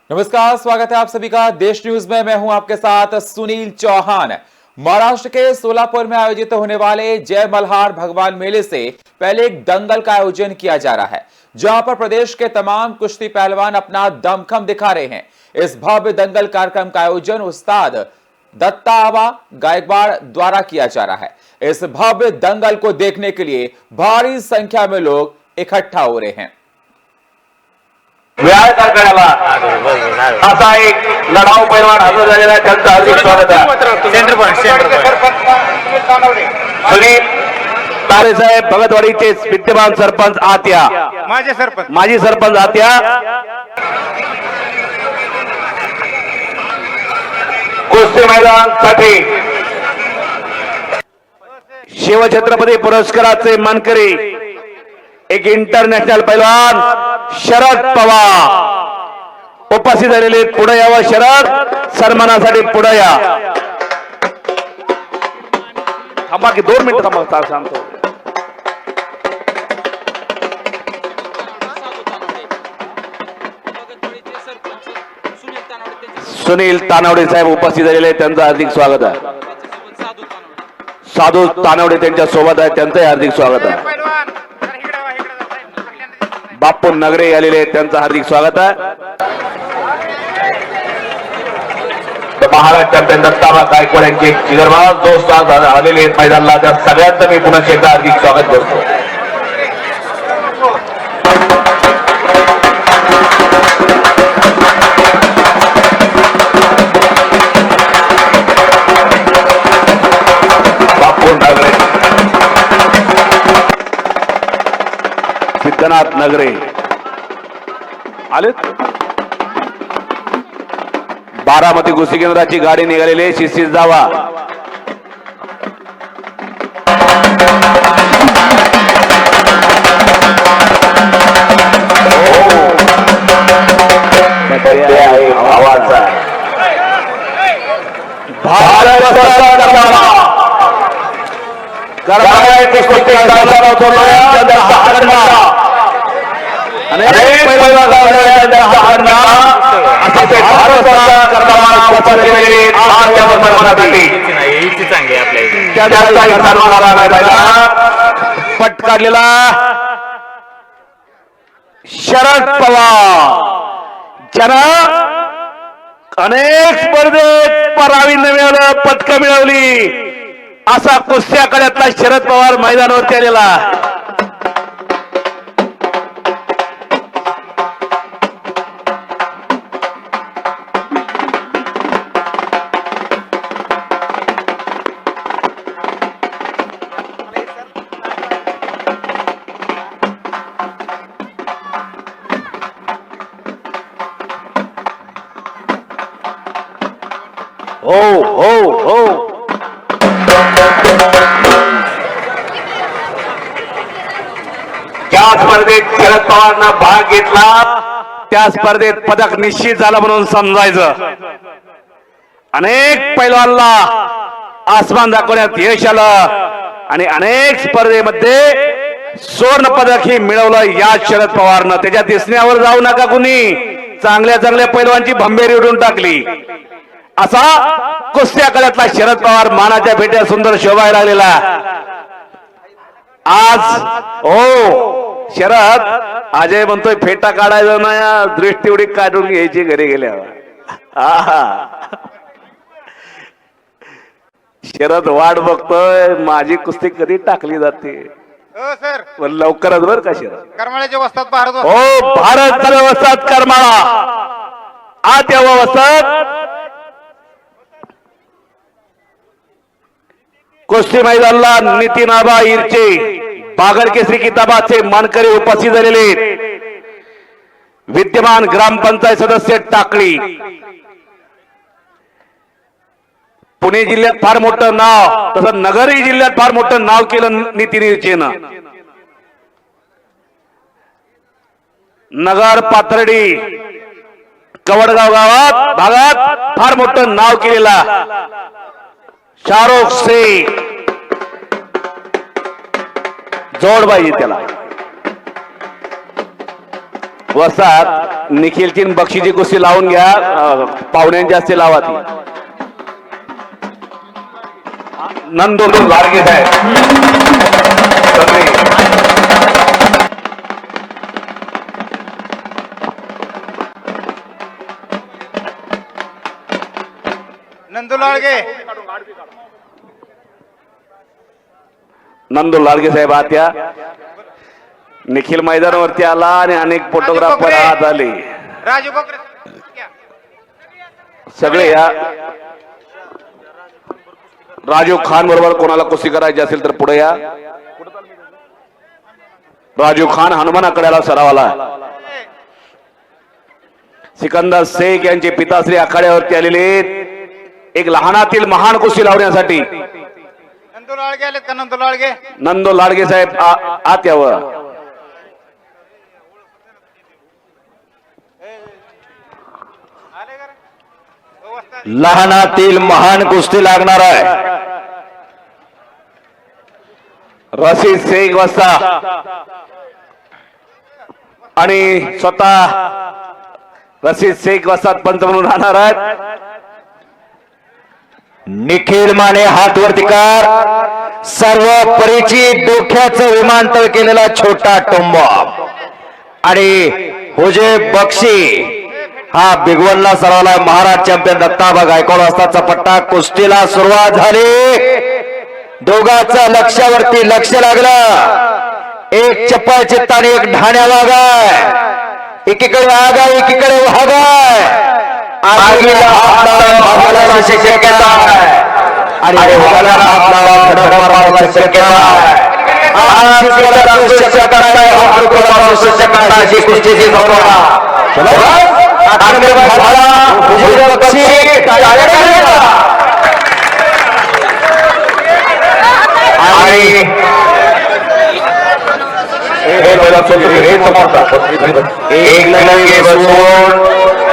नमस्कार, स्वागत है आप सभी का देश न्यूज में। मैं हूं आपके साथ सुनील चौहान। महाराष्ट्र के सोलापुर में आयोजित होने वाले जय मल्हार भगवान मेले से पहले एक दंगल का आयोजन किया जा रहा है, जहां पर प्रदेश के तमाम कुश्ती पहलवान अपना दमखम दिखा रहे हैं। इस भव्य दंगल कार्यक्रम का आयोजन उस्ताद दत्तावा गायकवाड़ द्वारा किया जा रहा है। इस भव्य दंगल को देखने के लिए भारी संख्या में लोग इकट्ठा हो रहे हैं। व्याय कारखान्याला असा एक लढाऊ पैलवान हजर झालेला आहे, त्यांचं हार्दिक स्वागत आहे। सुनील तारे साहेब भगतवाडीचे विद्यमान सरपंच आत्या, माजी सरपंच आत्या, कुस्ती मैदान साठी शिवछत्रपती पुरस्काराचे मानकरी एक इंटरनॅशनल पैलवान शरद पवार उपस्थित झालेले। पुढे यावं शरद, सन्मानासाठी पुढे या। थांबा की 2 मिनिट थांबा, सांगतो। सुनील तानावडे साहेब उपस्थित झालेले, त्यांचं हार्दिक स्वागत आहे। साधू तानावडे त्यांच्या सोबत आहे, त्यांचं हार्दिक स्वागत आहे। बापू नगरे आलेले, त्यांचं हार्दिक स्वागत आहे। महाराज चॅम्पियन दत्तावा गायकवाड यांचे जिगरबाज दोस्त आलेले आहेत मैदानाला, त्या सगळ्यांचं मी पुन्हा एकदा हार्दिक स्वागत करतो। बापू नगरे, सिद्धनाथ नगरे आलेत। बारामती कुस्ती केंद्राची गाडी निघालेली, शिस्तीत जावा। आवाज पट काढलेला शरद पवार, ज्यानं अनेक स्पर्धेत प्रावीण्य मिळवलं, पदकं मिळवली, असा कुस्ती आखाड्यातला शरद पवार मैदानावरती आलेला। हो हो हो, ज्या स्पर्धेत शरद पवारनं भाग घेतला त्या स्पर्धेत पदक निश्चित झालं म्हणून समजायचं। अनेक पैलवानला आसमान दाखवण्यात यश आलं आणि अनेक स्पर्धेमध्ये सुवर्ण पदक ही मिळवलं या शरद पवारनं। त्याच्या दिसण्यावर जाऊ नका कुणी, चांगल्या चांगल्या पैलवानची भंबेरी उडून टाकली, असा कुस्ती आखाड्यातला शरद पवार मानाच्या भेट्या सुंदर शोभायला लागलेला आज। हो शरद, अजय म्हणतोय फेटा काढायचा ना, दृष्टी उडी काढून घ्यायची घरी गेल्यावर। शरद वाट बघतोय माझी कुस्ती कधी टाकली जाते। लवकरच बर का शरद, करमाळ्याच्या वस्तात भारत, हो भारत वस्तात करमाळा आत यावं वस्तात। कुस्ती मैदानाला नितीन आबा इरचे बागड केसरी किताबाचे मानकरी उपस्थित झालेले, विद्यमान ग्रामपंचायत सदस्य टाकळी। पुणे जिल्ह्यात फार मोठं नाव, तसं नगरी जिल्ह्यात फार मोठं नाव केलं नितीन इरचेनं। नगर पाथर्डी कवडगाव गावात भागात फार मोठं नाव केलेला शाहरुख से जोड पाहिजे त्याला। वसात निखिलची बक्षीची कुस्ती लावून घ्या. पाहुण्यांची असते लावा ती. नंदू लाडगे साहेब नंदू लाडगे नंदू लाडगे साहेब आत या. निखिल मैदानावरती आला आणि अनेक फोटोग्राफर आत आले. राजू बकरे सगळे या. राजू खान बरोबर कोणाला कुस्ती करायची असेल तर पुढे या. राजू खान हनुमानाकडे आला सरावाला. सिकंदर शेख यांचे पिताश्री आखाड्यावरती आलेले एक लहानातील महान कुस्ती लावण्यासाठी. नंदू लाडगे आलेत का? नंदू लाडगे नंदू लाडगे साहेब आत यावं. आले का रे? हो, वस्ताद. लहानातील महान कुस्ती लागणार आहे. रशीद शेख वाजता आणि स्वतः रशीद शेख वस्ताद पंच म्हणून राहणार आहेत. निखिल माने हात वरती कर. सर्व परिचित डोक्याचं विमानतळ केलेला छोटा टोंबा आणि हुजे बक्षी हा बिगवनला सरवला. महाराज चॅम्पियन दत्ताबा गायकवाड वाजताचा पट्टा. कुस्तीला सुरुवात झाली. दोघांचं लक्षावरती लक्ष लागलं. एक चप्पल चित्ताने एक ढाण्या वागाय. एकीकडे वागाय एकीकडे वागाय. आगीला हात लावून शक्यता आहे आणि वाघाला हात लावून धडक मारण्याची शक्यता आहे. अशी कुस्तीची गौरव एक लंगे बसून